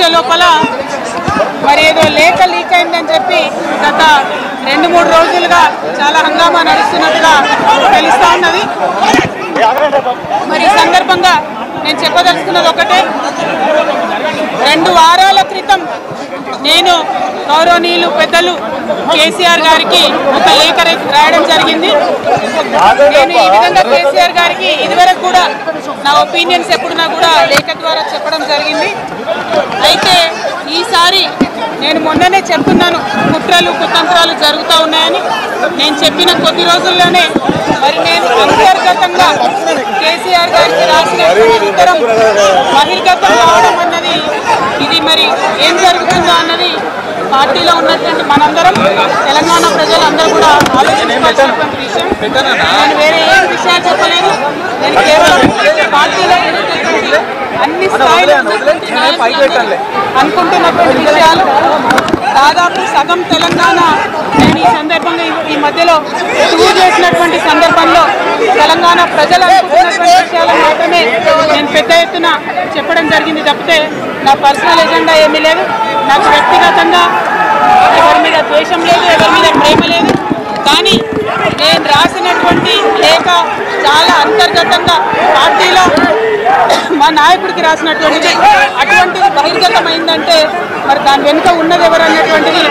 వచ్చే లోపల మరి ఏదో లేఖ లీక్ అయిందని చెప్పి గత 2-3 రోజులుగా చాలా హంగామా నడుస్తున్నట్టుగా తెలుస్తూ ఉన్నది. మరి ఈ సందర్భంగా నేను చెప్పదలుచుకున్నది ఒకటే, 2 వారాల క్రితం నేను గౌరవనీయులు పెద్దలు కేసీఆర్ గారికి ఒక లేఖ రాయడం జరిగింది. నేను ఈ విధంగా కేసీఆర్ గారికి ఇదివరకు కూడా నా ఒపీనియన్స్ ఎప్పుడున్నా కూడా లేఖ ద్వారా చెప్పడం జరిగింది. అయితే ఈసారి నేను మొన్ననే చెప్తున్నాను, కుట్రలు కుతంత్రాలు జరుగుతూ ఉన్నాయని. నేను చెప్పిన కొద్ది రోజుల్లోనే మరి నేను అంతర్గతంగా కేసీఆర్ గారికి రాసిన ఉత్తరం బహిర్గతం కావడం అన్నది, ఇది మరి ఏం జరుగుతుందో అన్నది పార్టీలో ఉన్నటువంటి మనందరం, తెలంగాణ ప్రజలందరూ కూడా ఆలోచించాల్సినటువంటి విషయం. నేను వేరే ఏం విషయాలు చెప్పలేదు. నేను కేవలం పార్టీలో అన్ని స్థాయిలో అనుకుంటున్నటువంటి విషయాలు, దాదాపు సగం తెలంగాణ నేను ఈ సందర్భంగా ఈ మధ్యలో టూర్ చేసినటువంటి సందర్భంలో తెలంగాణ ప్రజలు అనుకుంటున్నటువంటి విషయాలు మాత్రమే నేను పెద్ద ఎత్తున చెప్పడం జరిగింది తప్పితే నా పర్సనల్ ఎజెండా ఏమీ లేదు. నాకు వ్యక్తిగతంగా ఎవరి మీద ద్వేషం లేదు, ఎవరి మీద ప్రేమ లేదు. కానీ నేను రాసినటువంటి లేఖ చాలా అంతర్గతంగా పార్టీలో మా నాయకుడికి రాసినటువంటిది. అటువంటిది బహిర్గతమైందంటే మరి దాని వెనుక ఉన్నది ఎవరు అన్నటువంటిది